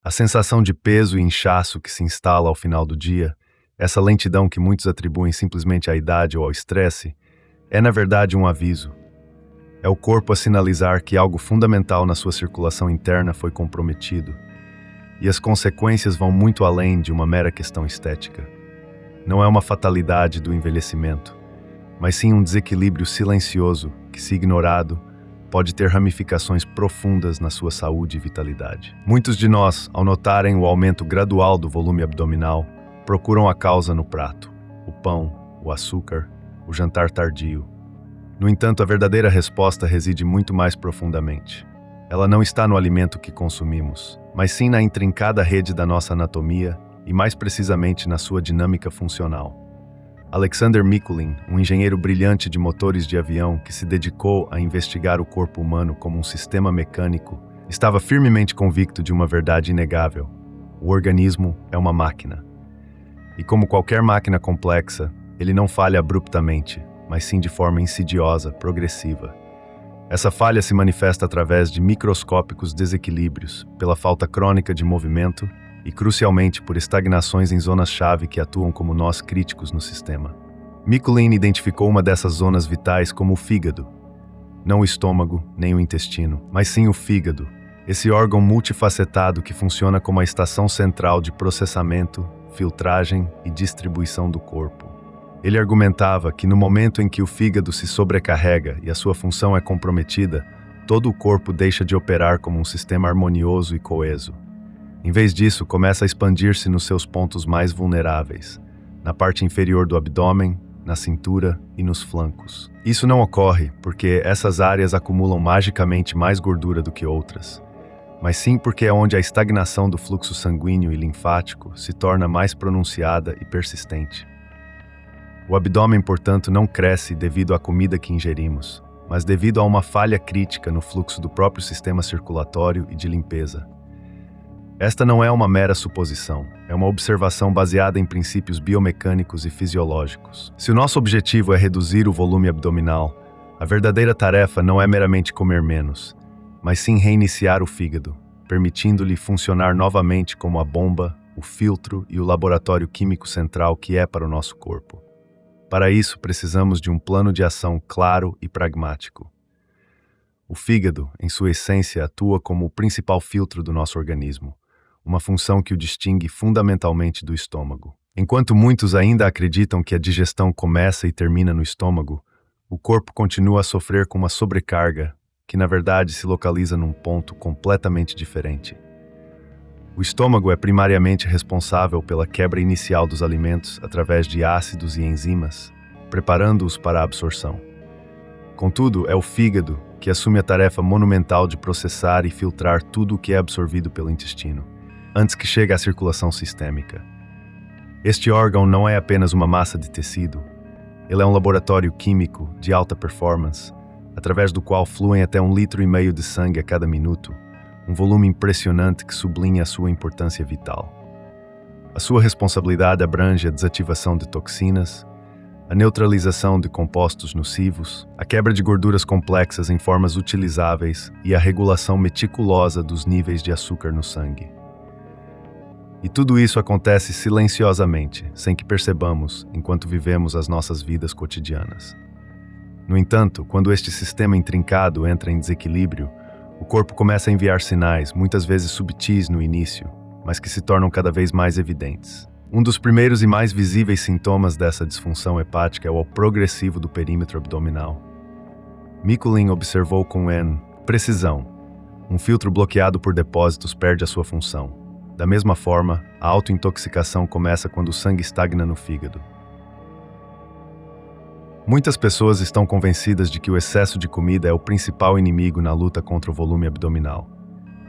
A sensação de peso e inchaço que se instala ao final do dia, essa lentidão que muitos atribuem simplesmente à idade ou ao estresse, é na verdade um aviso. É o corpo a sinalizar que algo fundamental na sua circulação interna foi comprometido. E as consequências vão muito além de uma mera questão estética. Não é uma fatalidade do envelhecimento, mas sim um desequilíbrio silencioso que, se ignorado, pode ter ramificações profundas na sua saúde e vitalidade. Muitos de nós, ao notarem o aumento gradual do volume abdominal, procuram a causa no prato: o pão, o açúcar, o jantar tardio. No entanto, a verdadeira resposta reside muito mais profundamente. Ela não está no alimento que consumimos, mas sim na intrincada rede da nossa anatomia e, mais precisamente, na sua dinâmica funcional. Alexander Mikulin, um engenheiro brilhante de motores de avião que se dedicou a investigar o corpo humano como um sistema mecânico, estava firmemente convicto de uma verdade inegável: o organismo é uma máquina. E como qualquer máquina complexa, ele não falha abruptamente, mas sim de forma insidiosa, progressiva. Essa falha se manifesta através de microscópicos desequilíbrios, pela falta crônica de movimento e, crucialmente, por estagnações em zonas-chave que atuam como nós críticos no sistema. Mikulin identificou uma dessas zonas vitais como o fígado. Não o estômago, nem o intestino, mas sim o fígado, esse órgão multifacetado que funciona como a estação central de processamento, filtragem e distribuição do corpo. Ele argumentava que no momento em que o fígado se sobrecarrega e a sua função é comprometida, todo o corpo deixa de operar como um sistema harmonioso e coeso. Em vez disso, começa a expandir-se nos seus pontos mais vulneráveis, na parte inferior do abdômen, na cintura e nos flancos. Isso não ocorre porque essas áreas acumulam magicamente mais gordura do que outras, mas sim porque é onde a estagnação do fluxo sanguíneo e linfático se torna mais pronunciada e persistente. O abdômen, portanto, não cresce devido à comida que ingerimos, mas devido a uma falha crítica no fluxo do próprio sistema circulatório e de limpeza. Esta não é uma mera suposição, é uma observação baseada em princípios biomecânicos e fisiológicos. Se o nosso objetivo é reduzir o volume abdominal, a verdadeira tarefa não é meramente comer menos, mas sim reiniciar o fígado, permitindo-lhe funcionar novamente como a bomba, o filtro e o laboratório químico central que é para o nosso corpo. Para isso, precisamos de um plano de ação claro e pragmático. O fígado, em sua essência, atua como o principal filtro do nosso organismo, uma função que o distingue fundamentalmente do estômago. Enquanto muitos ainda acreditam que a digestão começa e termina no estômago, o corpo continua a sofrer com uma sobrecarga que, na verdade, se localiza num ponto completamente diferente. O estômago é primariamente responsável pela quebra inicial dos alimentos através de ácidos e enzimas, preparando-os para a absorção. Contudo, é o fígado que assume a tarefa monumental de processar e filtrar tudo o que é absorvido pelo intestino, antes que chegue à circulação sistêmica. Este órgão não é apenas uma massa de tecido, ele é um laboratório químico de alta performance, através do qual fluem até 1,5 litro de sangue a cada minuto, um volume impressionante que sublinha a sua importância vital. A sua responsabilidade abrange a desativação de toxinas, a neutralização de compostos nocivos, a quebra de gorduras complexas em formas utilizáveis e a regulação meticulosa dos níveis de açúcar no sangue. E tudo isso acontece silenciosamente, sem que percebamos, enquanto vivemos as nossas vidas cotidianas. No entanto, quando este sistema intrincado entra em desequilíbrio, o corpo começa a enviar sinais, muitas vezes subtis no início, mas que se tornam cada vez mais evidentes. Um dos primeiros e mais visíveis sintomas dessa disfunção hepática é o progressivo do perímetro abdominal. Mikulin observou com precisão: um filtro bloqueado por depósitos perde a sua função. Da mesma forma, a autointoxicação começa quando o sangue estagna no fígado. Muitas pessoas estão convencidas de que o excesso de comida é o principal inimigo na luta contra o volume abdominal.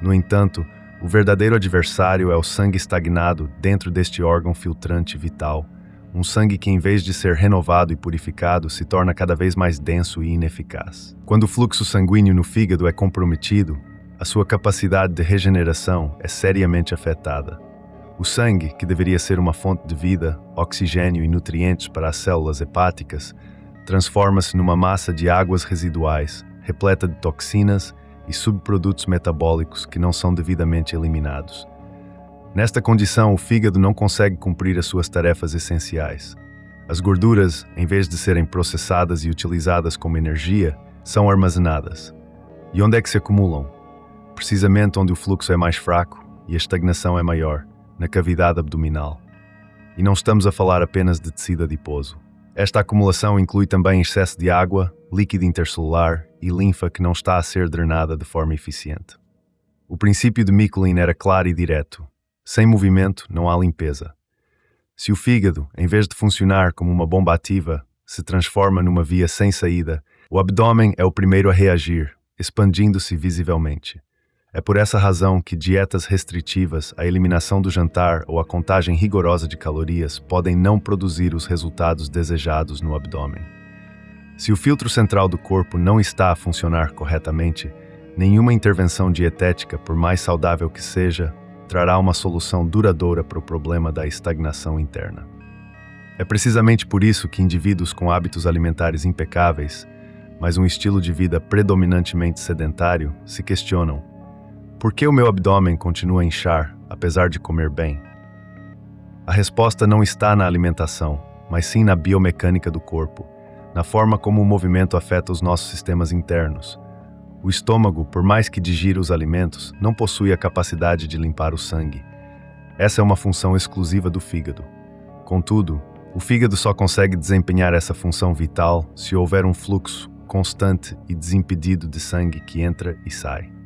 No entanto, o verdadeiro adversário é o sangue estagnado dentro deste órgão filtrante vital, um sangue que, em vez de ser renovado e purificado, se torna cada vez mais denso e ineficaz. Quando o fluxo sanguíneo no fígado é comprometido, a sua capacidade de regeneração é seriamente afetada. O sangue, que deveria ser uma fonte de vida, oxigênio e nutrientes para as células hepáticas, transforma-se numa massa de águas residuais, repleta de toxinas e subprodutos metabólicos que não são devidamente eliminados. Nesta condição, o fígado não consegue cumprir as suas tarefas essenciais. As gorduras, em vez de serem processadas e utilizadas como energia, são armazenadas. E onde é que se acumulam? Precisamente onde o fluxo é mais fraco e a estagnação é maior, na cavidade abdominal. E não estamos a falar apenas de tecido adiposo. Esta acumulação inclui também excesso de água, líquido intercelular e linfa que não está a ser drenada de forma eficiente. O princípio de Michelin era claro e direto. Sem movimento, não há limpeza. Se o fígado, em vez de funcionar como uma bomba ativa, se transforma numa via sem saída, o abdômen é o primeiro a reagir, expandindo-se visivelmente. É por essa razão que dietas restritivas, a eliminação do jantar ou a contagem rigorosa de calorias podem não produzir os resultados desejados no abdômen. Se o filtro central do corpo não está a funcionar corretamente, nenhuma intervenção dietética, por mais saudável que seja, trará uma solução duradoura para o problema da estagnação interna. É precisamente por isso que indivíduos com hábitos alimentares impecáveis, mas um estilo de vida predominantemente sedentário, se questionam: por que o meu abdômen continua a inchar, apesar de comer bem? A resposta não está na alimentação, mas sim na biomecânica do corpo, na forma como o movimento afeta os nossos sistemas internos. O estômago, por mais que digira os alimentos, não possui a capacidade de limpar o sangue. Essa é uma função exclusiva do fígado. Contudo, o fígado só consegue desempenhar essa função vital se houver um fluxo constante e desimpedido de sangue que entra e sai.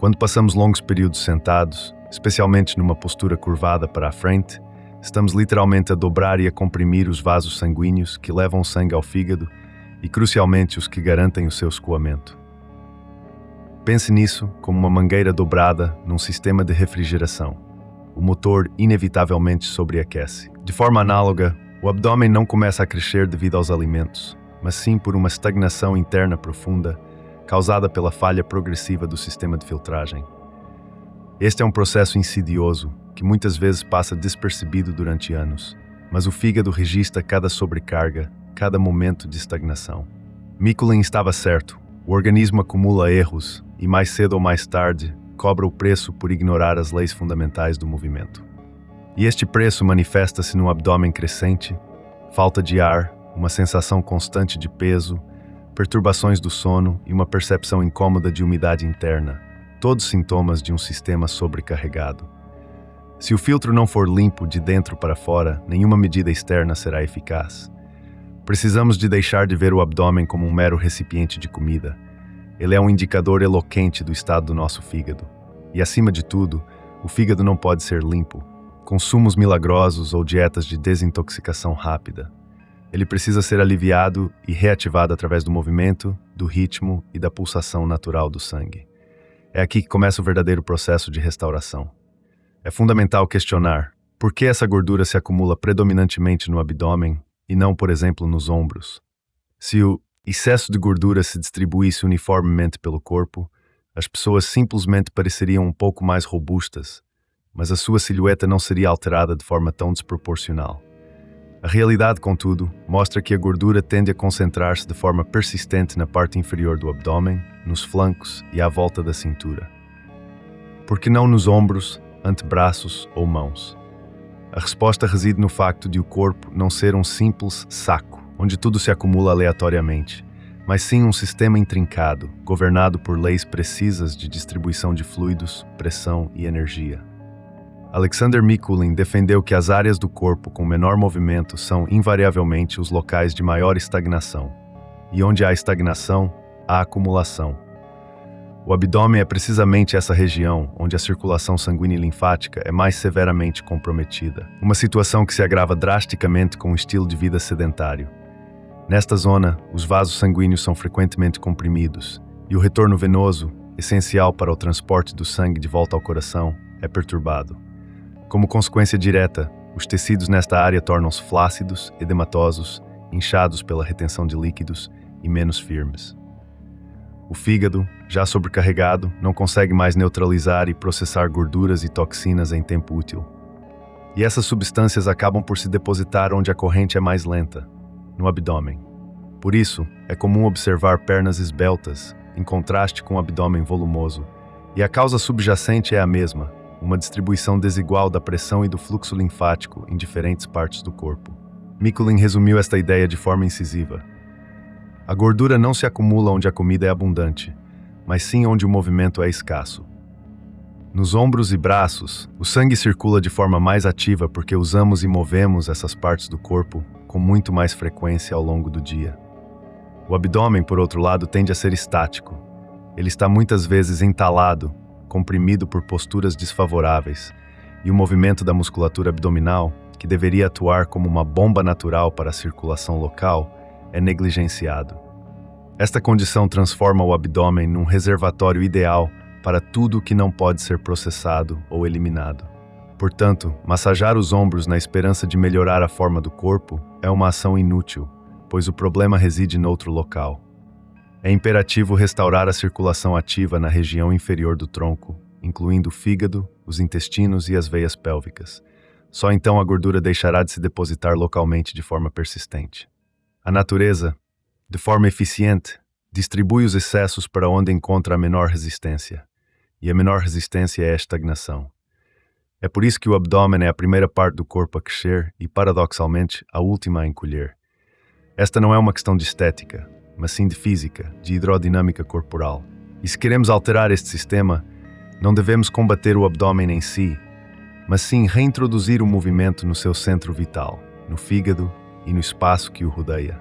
Quando passamos longos períodos sentados, especialmente numa postura curvada para a frente, estamos literalmente a dobrar e a comprimir os vasos sanguíneos que levam o sangue ao fígado e, crucialmente, os que garantem o seu escoamento. Pense nisso como uma mangueira dobrada num sistema de refrigeração. O motor inevitavelmente sobreaquece. De forma análoga, o abdômen não começa a crescer devido aos alimentos, mas sim por uma estagnação interna profunda causada pela falha progressiva do sistema de filtragem. Este é um processo insidioso que muitas vezes passa despercebido durante anos, mas o fígado registra cada sobrecarga, cada momento de estagnação. Michelin estava certo. O organismo acumula erros e, mais cedo ou mais tarde, cobra o preço por ignorar as leis fundamentais do movimento. E este preço manifesta-se no abdômen crescente, falta de ar, uma sensação constante de peso, perturbações do sono e uma percepção incômoda de umidade interna, todos sintomas de um sistema sobrecarregado. Se o filtro não for limpo de dentro para fora, nenhuma medida externa será eficaz. Precisamos de deixar de ver o abdômen como um mero recipiente de comida. Ele é um indicador eloquente do estado do nosso fígado. E, acima de tudo, o fígado não pode ser limpo, com sumos milagrosos ou dietas de desintoxicação rápida. Ele precisa ser aliviado e reativado através do movimento, do ritmo e da pulsação natural do sangue. É aqui que começa o verdadeiro processo de restauração. É fundamental questionar por que essa gordura se acumula predominantemente no abdômen e não, por exemplo, nos ombros. Se o excesso de gordura se distribuísse uniformemente pelo corpo, as pessoas simplesmente pareceriam um pouco mais robustas, mas a sua silhueta não seria alterada de forma tão desproporcional. A realidade, contudo, mostra que a gordura tende a concentrar-se de forma persistente na parte inferior do abdômen, nos flancos e à volta da cintura. Por que não nos ombros, antebraços ou mãos? A resposta reside no facto de o corpo não ser um simples saco, onde tudo se acumula aleatoriamente, mas sim um sistema intrincado, governado por leis precisas de distribuição de fluidos, pressão e energia. Alexander Michelin defendeu que as áreas do corpo com menor movimento são invariavelmente os locais de maior estagnação, e onde há estagnação, há acumulação. O abdômen é precisamente essa região onde a circulação sanguínea e linfática é mais severamente comprometida, uma situação que se agrava drasticamente com o estilo de vida sedentário. Nesta zona, os vasos sanguíneos são frequentemente comprimidos, e o retorno venoso, essencial para o transporte do sangue de volta ao coração, é perturbado. Como consequência direta, os tecidos nesta área tornam-se flácidos, edematosos, inchados pela retenção de líquidos e menos firmes. O fígado, já sobrecarregado, não consegue mais neutralizar e processar gorduras e toxinas em tempo útil. E essas substâncias acabam por se depositar onde a corrente é mais lenta, no abdômen. Por isso, é comum observar pernas esbeltas, em contraste com o abdômen volumoso, e a causa subjacente é a mesma, uma distribuição desigual da pressão e do fluxo linfático em diferentes partes do corpo. Mikuláš resumiu esta ideia de forma incisiva. A gordura não se acumula onde a comida é abundante, mas sim onde o movimento é escasso. Nos ombros e braços, o sangue circula de forma mais ativa porque usamos e movemos essas partes do corpo com muito mais frequência ao longo do dia. O abdômen, por outro lado, tende a ser estático. Ele está muitas vezes entalado, comprimido por posturas desfavoráveis, e o movimento da musculatura abdominal, que deveria atuar como uma bomba natural para a circulação local, é negligenciado. Esta condição transforma o abdômen num reservatório ideal para tudo que não pode ser processado ou eliminado. Portanto, massajar os ombros na esperança de melhorar a forma do corpo é uma ação inútil, pois o problema reside noutro local. É imperativo restaurar a circulação ativa na região inferior do tronco, incluindo o fígado, os intestinos e as veias pélvicas. Só então a gordura deixará de se depositar localmente de forma persistente. A natureza, de forma eficiente, distribui os excessos para onde encontra a menor resistência. E a menor resistência é a estagnação. É por isso que o abdômen é a primeira parte do corpo a crescer e, paradoxalmente, a última a encolher. Esta não é uma questão de estética, mas sim de física, de hidrodinâmica corporal. E se queremos alterar este sistema, não devemos combater o abdômen em si, mas sim reintroduzir o movimento no seu centro vital, no fígado e no espaço que o rodeia,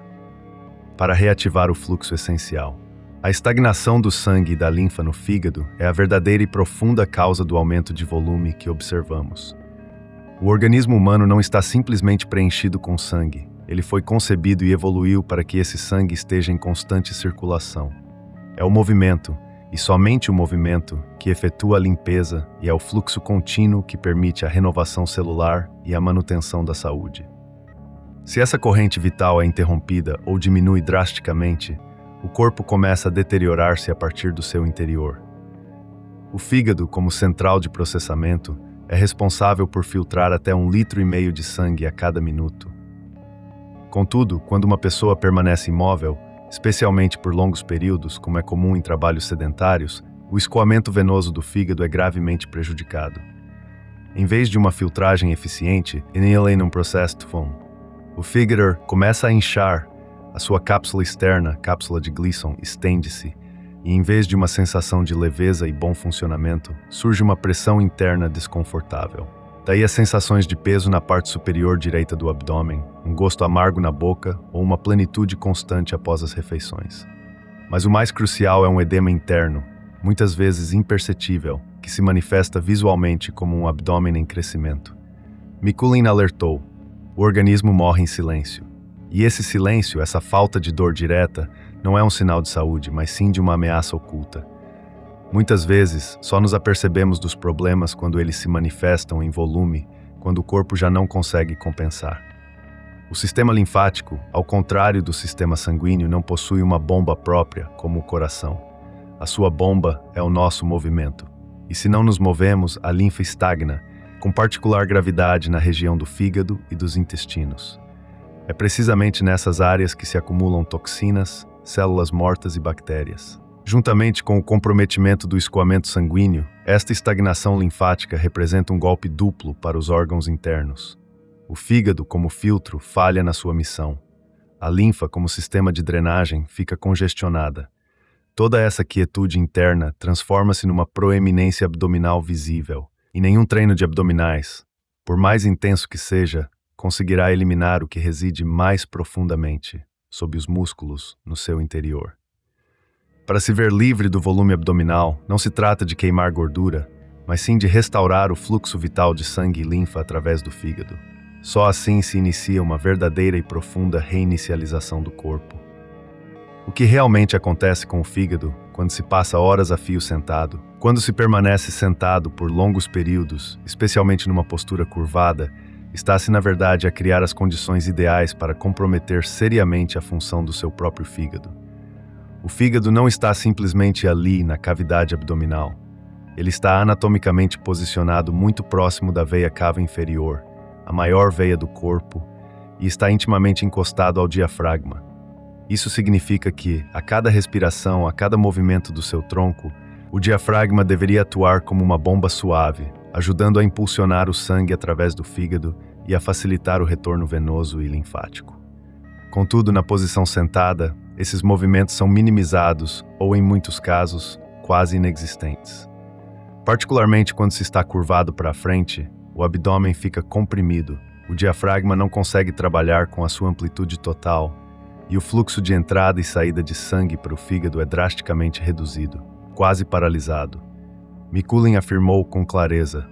para reativar o fluxo essencial. A estagnação do sangue e da linfa no fígado é a verdadeira e profunda causa do aumento de volume que observamos. O organismo humano não está simplesmente preenchido com sangue. Ele foi concebido e evoluiu para que esse sangue esteja em constante circulação. É o movimento, e somente o movimento, que efetua a limpeza e é o fluxo contínuo que permite a renovação celular e a manutenção da saúde. Se essa corrente vital é interrompida ou diminui drasticamente, o corpo começa a deteriorar-se a partir do seu interior. O fígado, como central de processamento, é responsável por filtrar até 1,5 litro de sangue a cada minuto. Contudo, quando uma pessoa permanece imóvel, especialmente por longos períodos, como é comum em trabalhos sedentários, o escoamento venoso do fígado é gravemente prejudicado. Em vez de uma filtragem eficiente, o fígado começa a inchar. A sua cápsula externa, cápsula de Gleason, estende-se, e em vez de uma sensação de leveza e bom funcionamento, surge uma pressão interna desconfortável. Daí as sensações de peso na parte superior direita do abdômen, um gosto amargo na boca ou uma plenitude constante após as refeições. Mas o mais crucial é um edema interno, muitas vezes imperceptível, que se manifesta visualmente como um abdômen em crescimento. Mikuláš alertou: o organismo morre em silêncio. E esse silêncio, essa falta de dor direta, não é um sinal de saúde, mas sim de uma ameaça oculta. Muitas vezes, só nos apercebemos dos problemas quando eles se manifestam em volume, quando o corpo já não consegue compensar. O sistema linfático, ao contrário do sistema sanguíneo, não possui uma bomba própria, como o coração. A sua bomba é o nosso movimento. E se não nos movemos, a linfa estagna, com particular gravidade na região do fígado e dos intestinos. É precisamente nessas áreas que se acumulam toxinas, células mortas e bactérias. Juntamente com o comprometimento do escoamento sanguíneo, esta estagnação linfática representa um golpe duplo para os órgãos internos. O fígado, como filtro, falha na sua missão. A linfa, como sistema de drenagem, fica congestionada. Toda essa quietude interna transforma-se numa proeminência abdominal visível. E nenhum treino de abdominais, por mais intenso que seja, conseguirá eliminar o que reside mais profundamente, sob os músculos, no seu interior. Para se ver livre do volume abdominal, não se trata de queimar gordura, mas sim de restaurar o fluxo vital de sangue e linfa através do fígado. Só assim se inicia uma verdadeira e profunda reinicialização do corpo. O que realmente acontece com o fígado quando se passa horas a fio sentado, quando se permanece sentado por longos períodos, especialmente numa postura curvada, está-se na verdade a criar as condições ideais para comprometer seriamente a função do seu próprio fígado. O fígado não está simplesmente ali na cavidade abdominal. Ele está anatomicamente posicionado muito próximo da veia cava inferior, a maior veia do corpo, e está intimamente encostado ao diafragma. Isso significa que, a cada respiração, a cada movimento do seu tronco, o diafragma deveria atuar como uma bomba suave, ajudando a impulsionar o sangue através do fígado e a facilitar o retorno venoso e linfático. Contudo, na posição sentada, esses movimentos são minimizados ou, em muitos casos, quase inexistentes. Particularmente quando se está curvado para a frente, o abdômen fica comprimido, o diafragma não consegue trabalhar com a sua amplitude total e o fluxo de entrada e saída de sangue para o fígado é drasticamente reduzido, quase paralisado. Mikuláš afirmou com clareza: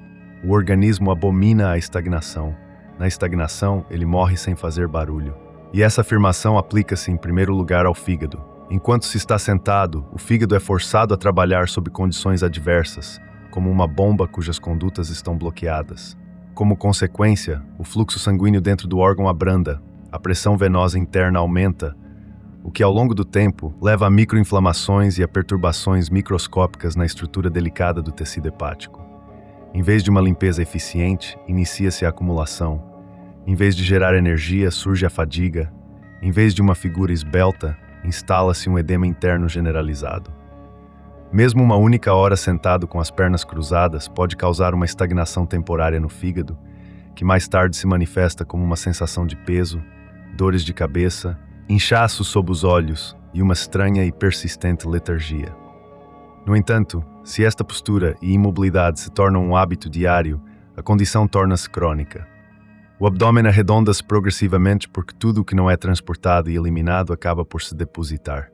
o organismo abomina a estagnação. Na estagnação, ele morre sem fazer barulho. E essa afirmação aplica-se em primeiro lugar ao fígado. Enquanto se está sentado, o fígado é forçado a trabalhar sob condições adversas, como uma bomba cujas condutas estão bloqueadas. Como consequência, o fluxo sanguíneo dentro do órgão abranda, a pressão venosa interna aumenta, o que ao longo do tempo leva a microinflamações e a perturbações microscópicas na estrutura delicada do tecido hepático. Em vez de uma limpeza eficiente, inicia-se a acumulação. Em vez de gerar energia, surge a fadiga. Em vez de uma figura esbelta, instala-se um edema interno generalizado. Mesmo uma única hora sentado com as pernas cruzadas pode causar uma estagnação temporária no fígado, que mais tarde se manifesta como uma sensação de peso, dores de cabeça, inchaço sob os olhos e uma estranha e persistente letargia. No entanto, se esta postura e imobilidade se tornam um hábito diário, a condição torna-se crônica. O abdômen arredonda-se progressivamente porque tudo o que não é transportado e eliminado acaba por se depositar.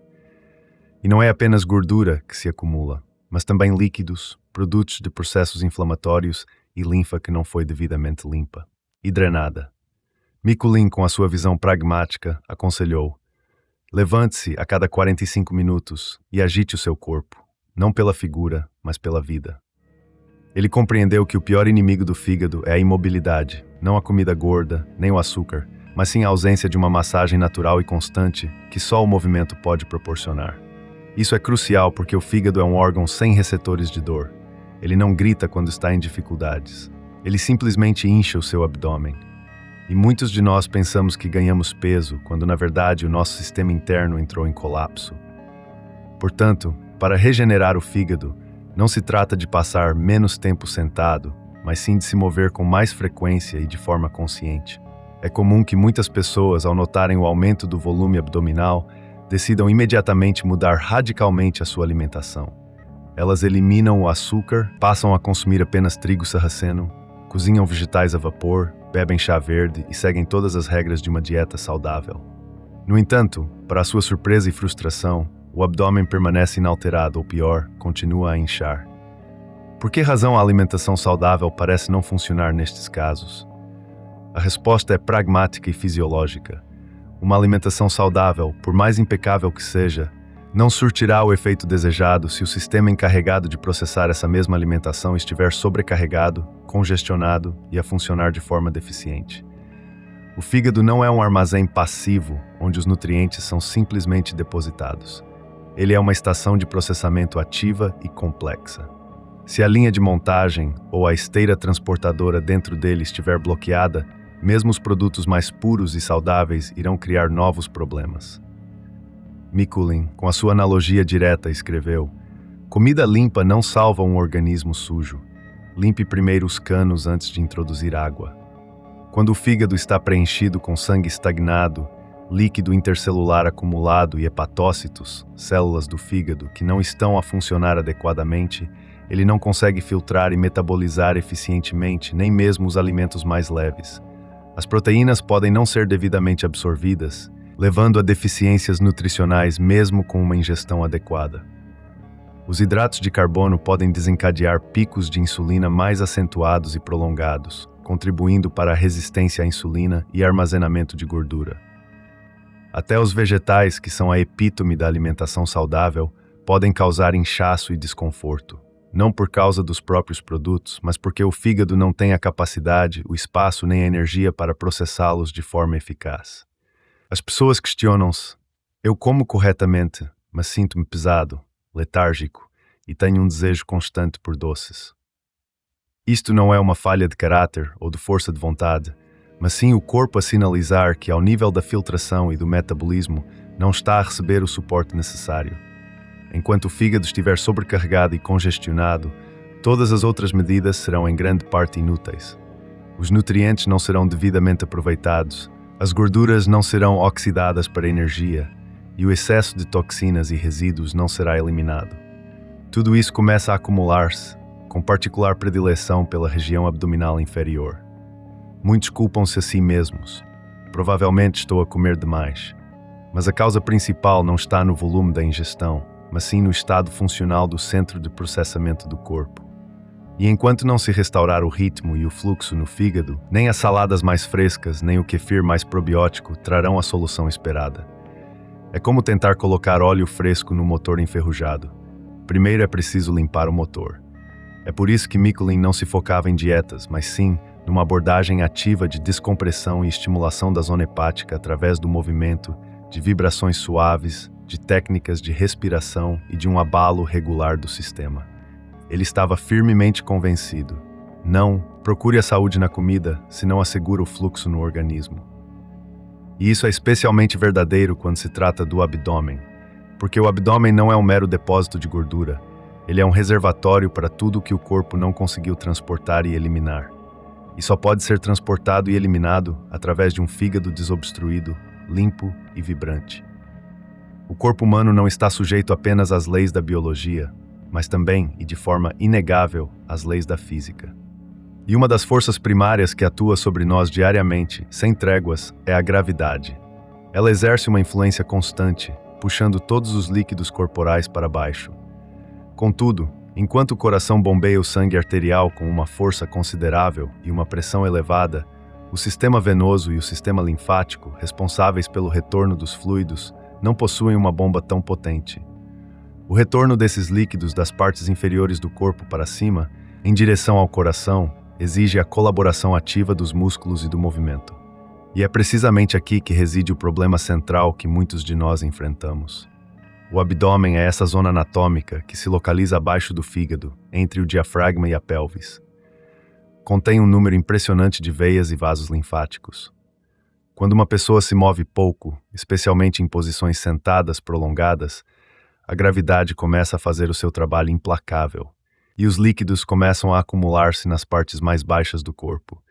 E não é apenas gordura que se acumula, mas também líquidos, produtos de processos inflamatórios e linfa que não foi devidamente limpa e drenada. Mikuláš, com a sua visão pragmática, aconselhou: levante-se a cada 45 minutos e agite o seu corpo, não pela figura, mas pela vida. Ele compreendeu que o pior inimigo do fígado é a imobilidade, não a comida gorda, nem o açúcar, mas sim a ausência de uma massagem natural e constante que só o movimento pode proporcionar. Isso é crucial porque o fígado é um órgão sem receptores de dor. Ele não grita quando está em dificuldades. Ele simplesmente incha o seu abdômen. E muitos de nós pensamos que ganhamos peso, quando na verdade o nosso sistema interno entrou em colapso. Portanto, para regenerar o fígado, não se trata de passar menos tempo sentado, mas sim de se mover com mais frequência e de forma consciente. É comum que muitas pessoas, ao notarem o aumento do volume abdominal, decidam imediatamente mudar radicalmente a sua alimentação. Elas eliminam o açúcar, passam a consumir apenas trigo sarraceno, cozinham vegetais a vapor, bebem chá verde e seguem todas as regras de uma dieta saudável. No entanto, para sua surpresa e frustração, o abdômen permanece inalterado ou pior, continua a inchar. Por que razão a alimentação saudável parece não funcionar nestes casos? A resposta é pragmática e fisiológica. Uma alimentação saudável, por mais impecável que seja, não surtirá o efeito desejado se o sistema encarregado de processar essa mesma alimentação estiver sobrecarregado, congestionado e a funcionar de forma deficiente. O fígado não é um armazém passivo, onde os nutrientes são simplesmente depositados. Ele é uma estação de processamento ativa e complexa. Se a linha de montagem ou a esteira transportadora dentro dele estiver bloqueada, mesmo os produtos mais puros e saudáveis irão criar novos problemas. Mikuláš, com a sua analogia direta, escreveu: comida limpa não salva um organismo sujo. Limpe primeiro os canos antes de introduzir água. Quando o fígado está preenchido com sangue estagnado, líquido intercelular acumulado e hepatócitos, células do fígado que não estão a funcionar adequadamente, ele não consegue filtrar e metabolizar eficientemente nem mesmo os alimentos mais leves. As proteínas podem não ser devidamente absorvidas, levando a deficiências nutricionais mesmo com uma ingestão adequada. Os hidratos de carbono podem desencadear picos de insulina mais acentuados e prolongados, contribuindo para a resistência à insulina e armazenamento de gordura. Até os vegetais, que são a epítome da alimentação saudável, podem causar inchaço e desconforto. Não por causa dos próprios produtos, mas porque o fígado não tem a capacidade, o espaço nem a energia para processá-los de forma eficaz. As pessoas questionam-se: eu como corretamente, mas sinto-me pesado, letárgico e tenho um desejo constante por doces. Isto não é uma falha de caráter ou de força de vontade, mas sim o corpo a sinalizar que, ao nível da filtração e do metabolismo, não está a receber o suporte necessário. Enquanto o fígado estiver sobrecarregado e congestionado, Todas as outras medidas serão em grande parte inúteis. Os nutrientes não serão devidamente aproveitados, as gorduras não serão oxidadas para energia e o excesso de toxinas e resíduos não será eliminado. Tudo isso começa a acumular-se, com particular predileção pela região abdominal inferior. Muitos culpam-se a si mesmos. Provavelmente estou a comer demais. Mas a causa principal não está no volume da ingestão, mas sim no estado funcional do centro de processamento do corpo. E enquanto não se restaurar o ritmo e o fluxo no fígado, nem as saladas mais frescas, nem o kefir mais probiótico trarão a solução esperada. É como tentar colocar óleo fresco no motor enferrujado. Primeiro é preciso limpar o motor. É por isso que Mikuláš não se focava em dietas, mas sim numa abordagem ativa de descompressão e estimulação da zona hepática através do movimento, de vibrações suaves, de técnicas de respiração e de um abalo regular do sistema. Ele estava firmemente convencido. Não, procure a saúde na comida, se não assegura o fluxo no organismo. E isso é especialmente verdadeiro quando se trata do abdômen, porque o abdômen não é um mero depósito de gordura, ele é um reservatório para tudo que o corpo não conseguiu transportar e eliminar. E só pode ser transportado e eliminado através de um fígado desobstruído, limpo e vibrante. O corpo humano não está sujeito apenas às leis da biologia, mas também, e de forma inegável, às leis da física. E uma das forças primárias que atua sobre nós diariamente, sem tréguas, é a gravidade. Ela exerce uma influência constante, puxando todos os líquidos corporais para baixo. Contudo, enquanto o coração bombeia o sangue arterial com uma força considerável e uma pressão elevada, o sistema venoso e o sistema linfático, responsáveis pelo retorno dos fluidos, não possuem uma bomba tão potente. O retorno desses líquidos das partes inferiores do corpo para cima, em direção ao coração, exige a colaboração ativa dos músculos e do movimento. E é precisamente aqui que reside o problema central que muitos de nós enfrentamos. O abdômen é essa zona anatômica que se localiza abaixo do fígado, entre o diafragma e a pelvis. Contém um número impressionante de veias e vasos linfáticos. Quando uma pessoa se move pouco, especialmente em posições sentadas prolongadas, a gravidade começa a fazer o seu trabalho implacável, e os líquidos começam a acumular-se nas partes mais baixas do corpo.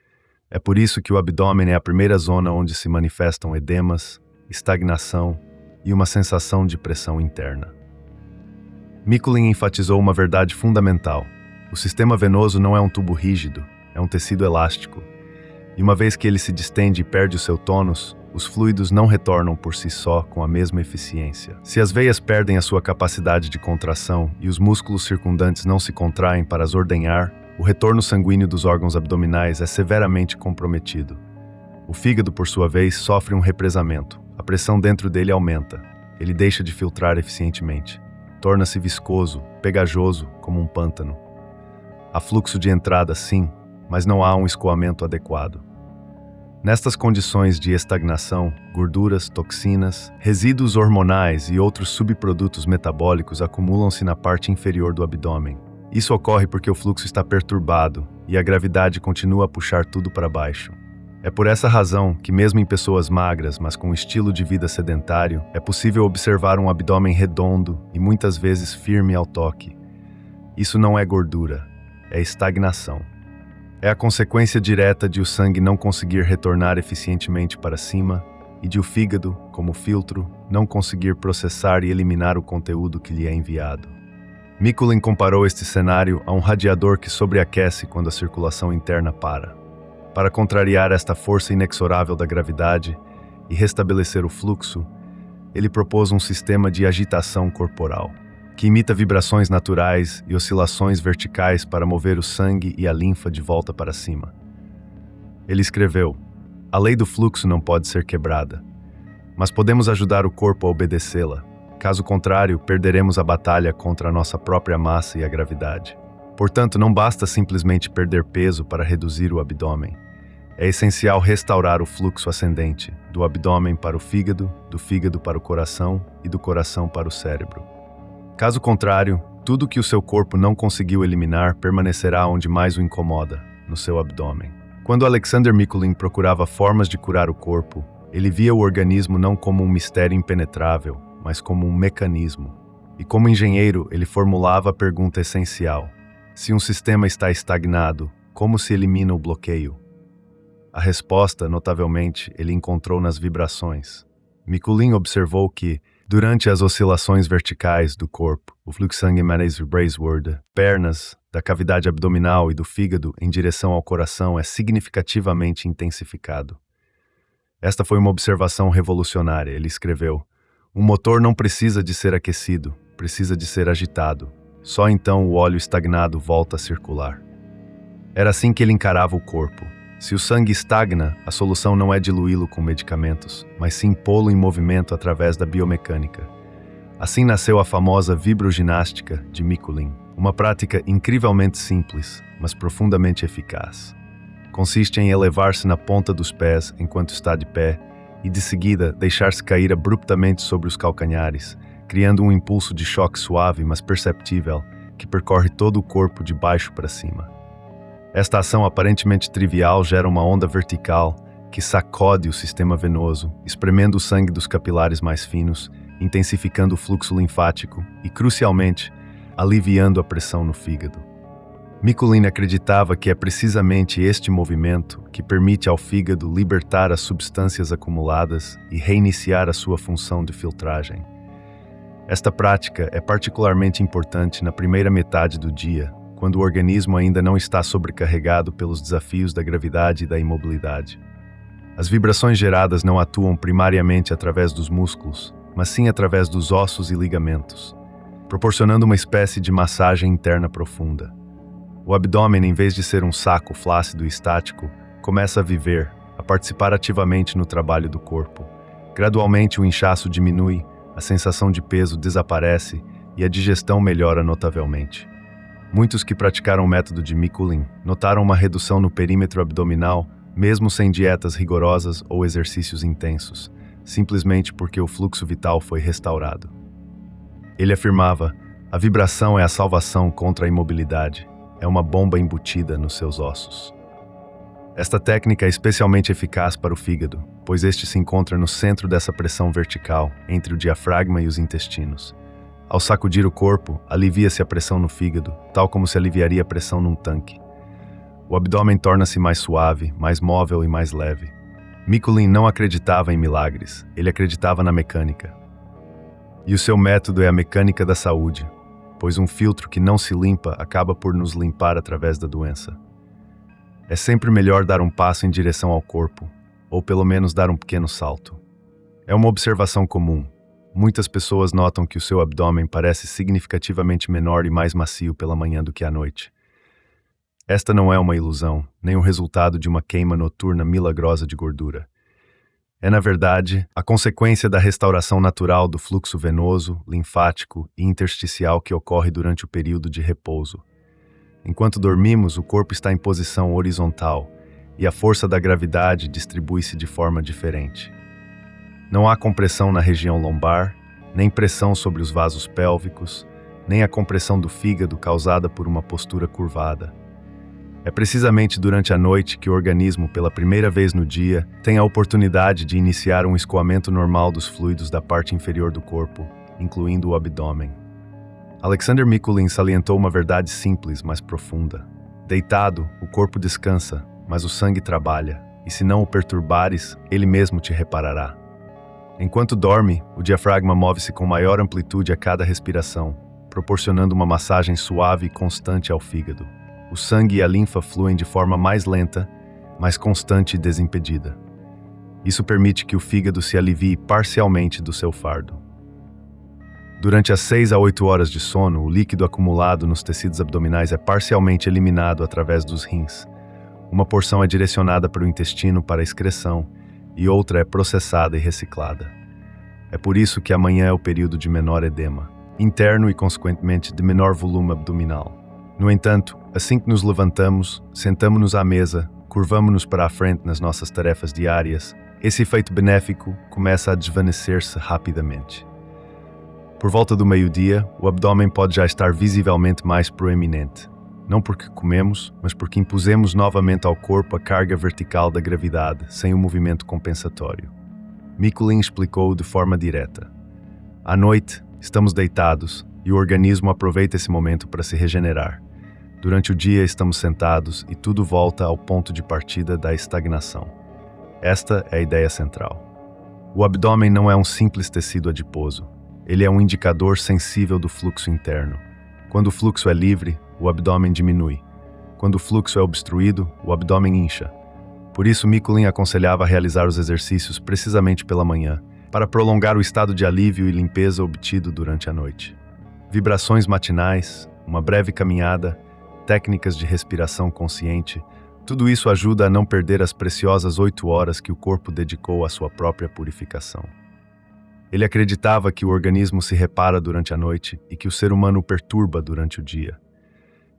É por isso que o abdômen é a primeira zona onde se manifestam edemas, estagnação e uma sensação de pressão interna. Mikuláš enfatizou uma verdade fundamental. O sistema venoso não é um tubo rígido, é um tecido elástico. E uma vez que ele se distende e perde o seu tônus, os fluidos não retornam por si só com a mesma eficiência. Se as veias perdem a sua capacidade de contração e os músculos circundantes não se contraem para as ordenhar, o retorno sanguíneo dos órgãos abdominais é severamente comprometido. O fígado, por sua vez, sofre um represamento. A pressão dentro dele aumenta. Ele deixa de filtrar eficientemente. Torna-se viscoso, pegajoso, como um pântano. Há fluxo de entrada, sim, mas não há um escoamento adequado. Nestas condições de estagnação, gorduras, toxinas, resíduos hormonais e outros subprodutos metabólicos acumulam-se na parte inferior do abdômen. Isso ocorre porque o fluxo está perturbado e a gravidade continua a puxar tudo para baixo. É por essa razão que, mesmo em pessoas magras, mas com um estilo de vida sedentário, é possível observar um abdômen redondo e muitas vezes firme ao toque. Isso não é gordura, é estagnação. É a consequência direta de o sangue não conseguir retornar eficientemente para cima e de o fígado, como filtro, não conseguir processar e eliminar o conteúdo que lhe é enviado. Mikuláš comparou este cenário a um radiador que sobreaquece quando a circulação interna para. Para contrariar esta força inexorável da gravidade e restabelecer o fluxo, ele propôs um sistema de agitação corporal, que imita vibrações naturais e oscilações verticais para mover o sangue e a linfa de volta para cima. Ele escreveu: "A lei do fluxo não pode ser quebrada, mas podemos ajudar o corpo a obedecê-la. Caso contrário, perderemos a batalha contra a nossa própria massa e a gravidade. Portanto, não basta simplesmente perder peso para reduzir o abdômen. É essencial restaurar o fluxo ascendente, do abdômen para o fígado, do fígado para o coração e do coração para o cérebro. Caso contrário, tudo que o seu corpo não conseguiu eliminar permanecerá onde mais o incomoda, no seu abdômen." Quando Alexander Mikuláš procurava formas de curar o corpo, ele via o organismo não como um mistério impenetrável, mas como um mecanismo. E como engenheiro, ele formulava a pergunta essencial: Se um sistema está estagnado, como se elimina o bloqueio? A resposta, notavelmente, ele encontrou nas vibrações. Mikulim observou que, durante as oscilações verticais do corpo, o fluxo sangue pernas, da cavidade abdominal e do fígado em direção ao coração é significativamente intensificado. Esta foi uma observação revolucionária, ele escreveu. Um motor não precisa de ser aquecido, precisa de ser agitado. Só então o óleo estagnado volta a circular. Era assim que ele encarava o corpo. Se o sangue estagna, a solução não é diluí-lo com medicamentos, mas sim pô-lo em movimento através da biomecânica. Assim nasceu a famosa vibroginástica de Mikulim, uma prática incrivelmente simples, mas profundamente eficaz. Consiste em elevar-se na ponta dos pés enquanto está de pé e, de seguida, deixar-se cair abruptamente sobre os calcanhares, criando um impulso de choque suave, mas perceptível, que percorre todo o corpo de baixo para cima. Esta ação aparentemente trivial gera uma onda vertical que sacode o sistema venoso, espremendo o sangue dos capilares mais finos, intensificando o fluxo linfático e, crucialmente, aliviando a pressão no fígado. Mikulim acreditava que é precisamente este movimento que permite ao fígado libertar as substâncias acumuladas e reiniciar a sua função de filtragem. Esta prática é particularmente importante na primeira metade do dia, quando o organismo ainda não está sobrecarregado pelos desafios da gravidade e da imobilidade. As vibrações geradas não atuam primariamente através dos músculos, mas sim através dos ossos e ligamentos, proporcionando uma espécie de massagem interna profunda. O abdômen, em vez de ser um saco flácido e estático, começa a viver, a participar ativamente no trabalho do corpo. Gradualmente o inchaço diminui, a sensação de peso desaparece e a digestão melhora notavelmente. Muitos que praticaram o método de Mikulim notaram uma redução no perímetro abdominal, mesmo sem dietas rigorosas ou exercícios intensos, simplesmente porque o fluxo vital foi restaurado. Ele afirmava: a vibração é a salvação contra a imobilidade, é uma bomba embutida nos seus ossos. Esta técnica é especialmente eficaz para o fígado, pois este se encontra no centro dessa pressão vertical, entre o diafragma e os intestinos. Ao sacudir o corpo, alivia-se a pressão no fígado, tal como se aliviaria a pressão num tanque. O abdômen torna-se mais suave, mais móvel e mais leve. Mikulim não acreditava em milagres, ele acreditava na mecânica. E o seu método é a mecânica da saúde, pois um filtro que não se limpa acaba por nos limpar através da doença. É sempre melhor dar um passo em direção ao corpo, ou pelo menos dar um pequeno salto. É uma observação comum. Muitas pessoas notam que o seu abdômen parece significativamente menor e mais macio pela manhã do que à noite. Esta não é uma ilusão, nem o resultado de uma queima noturna milagrosa de gordura. É, na verdade, a consequência da restauração natural do fluxo venoso, linfático e intersticial que ocorre durante o período de repouso. Enquanto dormimos, o corpo está em posição horizontal e a força da gravidade distribui-se de forma diferente. Não há compressão na região lombar, nem pressão sobre os vasos pélvicos, nem a compressão do fígado causada por uma postura curvada. É precisamente durante a noite que o organismo, pela primeira vez no dia, tem a oportunidade de iniciar um escoamento normal dos fluidos da parte inferior do corpo, incluindo o abdômen. Alexander Mikulim salientou uma verdade simples, mas profunda. Deitado, o corpo descansa, mas o sangue trabalha, e se não o perturbares, ele mesmo te reparará. Enquanto dorme, o diafragma move-se com maior amplitude a cada respiração, proporcionando uma massagem suave e constante ao fígado. O sangue e a linfa fluem de forma mais lenta, mais constante e desimpedida. Isso permite que o fígado se alivie parcialmente do seu fardo. Durante as 6 a 8 horas de sono, o líquido acumulado nos tecidos abdominais é parcialmente eliminado através dos rins. Uma porção é direcionada para o intestino para a excreção e outra é processada e reciclada. É por isso que amanhã é o período de menor edema interno e, consequentemente, de menor volume abdominal. No entanto, assim que nos levantamos, sentamos-nos à mesa, curvamos-nos para a frente nas nossas tarefas diárias, esse efeito benéfico começa a desvanecer-se rapidamente. Por volta do meio-dia, o abdômen pode já estar visivelmente mais proeminente. Não porque comemos, mas porque impusemos novamente ao corpo a carga vertical da gravidade, sem o movimento compensatório. Mikulim explicou de forma direta. À noite, estamos deitados e o organismo aproveita esse momento para se regenerar. Durante o dia estamos sentados e tudo volta ao ponto de partida da estagnação. Esta é a ideia central. O abdômen não é um simples tecido adiposo. Ele é um indicador sensível do fluxo interno. Quando o fluxo é livre, o abdômen diminui. Quando o fluxo é obstruído, o abdômen incha. Por isso, Mikulim aconselhava realizar os exercícios precisamente pela manhã, para prolongar o estado de alívio e limpeza obtido durante a noite. Vibrações matinais, uma breve caminhada, técnicas de respiração consciente, tudo isso ajuda a não perder as preciosas 8 horas que o corpo dedicou à sua própria purificação. Ele acreditava que o organismo se repara durante a noite e que o ser humano o perturba durante o dia.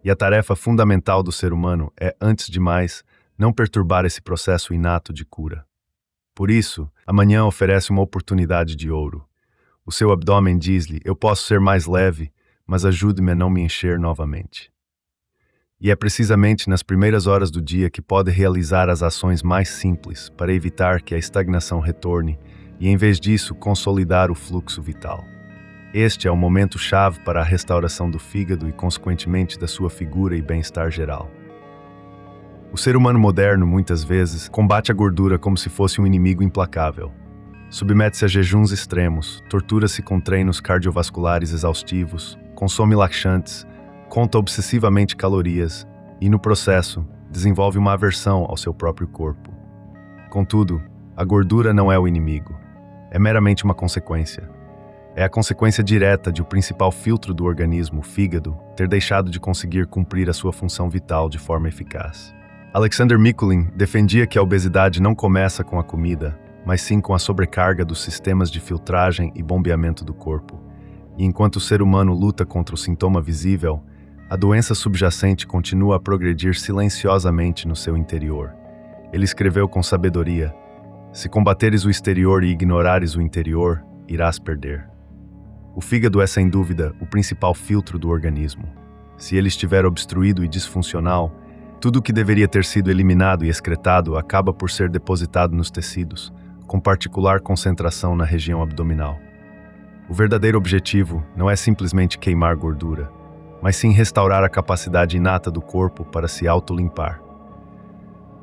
E a tarefa fundamental do ser humano é, antes de mais, não perturbar esse processo inato de cura. Por isso, amanhã oferece uma oportunidade de ouro. O seu abdômen diz-lhe: eu posso ser mais leve, mas ajude-me a não me encher novamente. E é precisamente nas primeiras horas do dia que pode realizar as ações mais simples para evitar que a estagnação retorne e, em vez disso, consolidar o fluxo vital. Este é o momento-chave para a restauração do fígado e, consequentemente, da sua figura e bem-estar geral. O ser humano moderno, muitas vezes, combate a gordura como se fosse um inimigo implacável. Submete-se a jejuns extremos, tortura-se com treinos cardiovasculares exaustivos, consome laxantes, conta obsessivamente calorias e, no processo, desenvolve uma aversão ao seu próprio corpo. Contudo, a gordura não é o inimigo. É meramente uma consequência. É a consequência direta de o principal filtro do organismo, o fígado, ter deixado de conseguir cumprir a sua função vital de forma eficaz. Alexander Mikulim defendia que a obesidade não começa com a comida, mas sim com a sobrecarga dos sistemas de filtragem e bombeamento do corpo. E enquanto o ser humano luta contra o sintoma visível, a doença subjacente continua a progredir silenciosamente no seu interior. Ele escreveu com sabedoria: se combateres o exterior e ignorares o interior, irás perder. O fígado é, sem dúvida, o principal filtro do organismo. Se ele estiver obstruído e disfuncional, tudo o que deveria ter sido eliminado e excretado acaba por ser depositado nos tecidos, com particular concentração na região abdominal. O verdadeiro objetivo não é simplesmente queimar gordura, mas sim restaurar a capacidade inata do corpo para se autolimpar.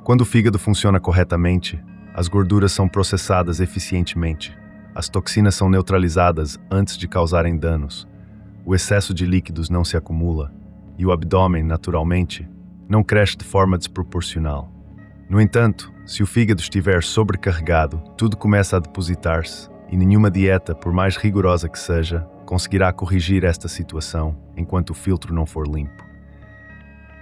Quando o fígado funciona corretamente, as gorduras são processadas eficientemente, as toxinas são neutralizadas antes de causarem danos, o excesso de líquidos não se acumula e o abdômen, naturalmente, não cresce de forma desproporcional. No entanto, se o fígado estiver sobrecarregado, tudo começa a depositar-se e nenhuma dieta, por mais rigorosa que seja, conseguirá corrigir esta situação enquanto o filtro não for limpo.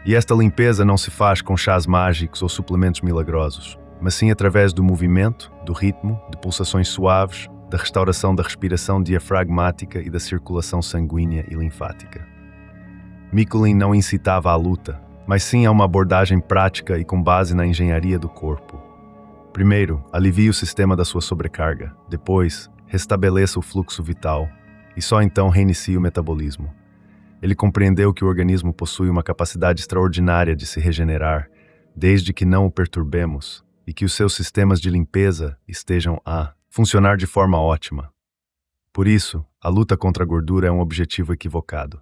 E esta limpeza não se faz com chás mágicos ou suplementos milagrosos, mas sim através do movimento, do ritmo, de pulsações suaves, da restauração da respiração diafragmática e da circulação sanguínea e linfática. Mikulim não incitava à luta, mas sim a uma abordagem prática e com base na engenharia do corpo. Primeiro, alivie o sistema da sua sobrecarga. Depois, restabeleça o fluxo vital. E só então reinicie o metabolismo. Ele compreendeu que o organismo possui uma capacidade extraordinária de se regenerar, desde que não o perturbemos, e que os seus sistemas de limpeza estejam a funcionar de forma ótima. Por isso, a luta contra a gordura é um objetivo equivocado.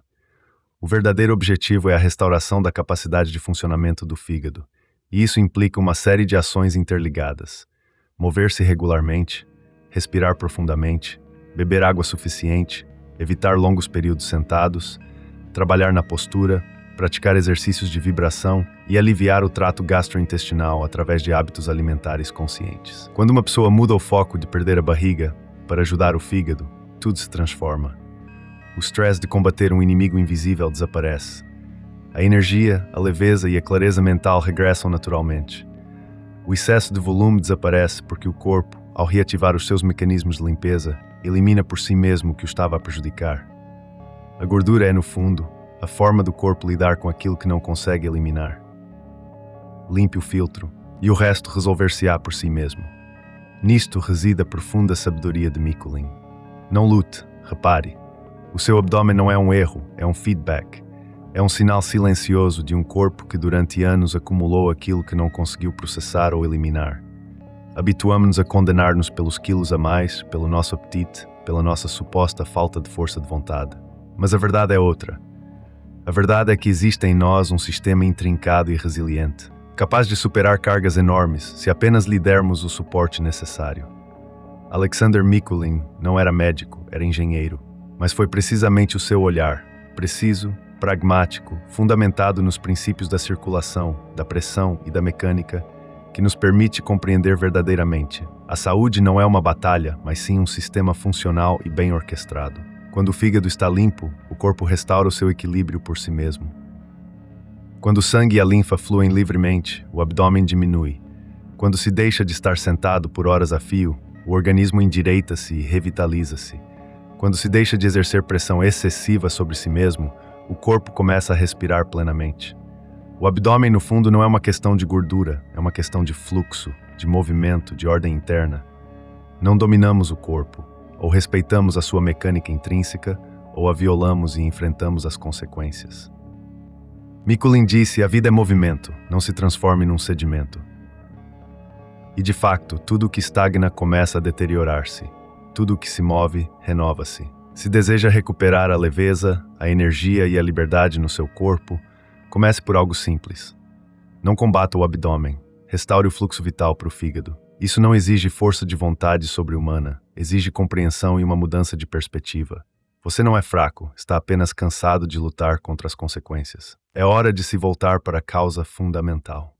O verdadeiro objetivo é a restauração da capacidade de funcionamento do fígado, e isso implica uma série de ações interligadas: mover-se regularmente, respirar profundamente, beber água suficiente, evitar longos períodos sentados, trabalhar na postura, praticar exercícios de vibração e aliviar o trato gastrointestinal através de hábitos alimentares conscientes. Quando uma pessoa muda o foco de perder a barriga para ajudar o fígado, tudo se transforma. O stress de combater um inimigo invisível desaparece. A energia, a leveza e a clareza mental regressam naturalmente. O excesso de volume desaparece porque o corpo, ao reativar os seus mecanismos de limpeza, elimina por si mesmo o que o estava a prejudicar. A gordura é, no fundo, a forma do corpo lidar com aquilo que não consegue eliminar. Limpe o filtro e o resto resolver-se-á por si mesmo. Nisto reside a profunda sabedoria de Mikulim. Não lute, repare. O seu abdômen não é um erro, é um feedback. É um sinal silencioso de um corpo que durante anos acumulou aquilo que não conseguiu processar ou eliminar. Habituamos-nos a condenar-nos pelos quilos a mais, pelo nosso apetite, pela nossa suposta falta de força de vontade. Mas a verdade é outra. A verdade é que existe em nós um sistema intrincado e resiliente, capaz de superar cargas enormes se apenas lhe dermos o suporte necessário. Alexander Mikulin não era médico, era engenheiro, mas foi precisamente o seu olhar, preciso, pragmático, fundamentado nos princípios da circulação, da pressão e da mecânica, que nos permite compreender verdadeiramente. A saúde não é uma batalha, mas sim um sistema funcional e bem orquestrado. Quando o fígado está limpo, o corpo restaura o seu equilíbrio por si mesmo. Quando o sangue e a linfa fluem livremente, o abdômen diminui. Quando se deixa de estar sentado por horas a fio, o organismo endireita-se e revitaliza-se. Quando se deixa de exercer pressão excessiva sobre si mesmo, o corpo começa a respirar plenamente. O abdômen, no fundo, não é uma questão de gordura, é uma questão de fluxo, de movimento, de ordem interna. Não dominamos o corpo, ou respeitamos a sua mecânica intrínseca, ou a violamos e enfrentamos as consequências. Mikulin disse: a vida é movimento, não se transforme num sedimento. E de facto, tudo o que estagna começa a deteriorar-se. Tudo o que se move, renova-se. Se deseja recuperar a leveza, a energia e a liberdade no seu corpo, comece por algo simples. Não combata o abdômen, restaure o fluxo vital para o fígado. Isso não exige força de vontade sobre-humana, exige compreensão e uma mudança de perspectiva. Você não é fraco, está apenas cansado de lutar contra as consequências. É hora de se voltar para a causa fundamental.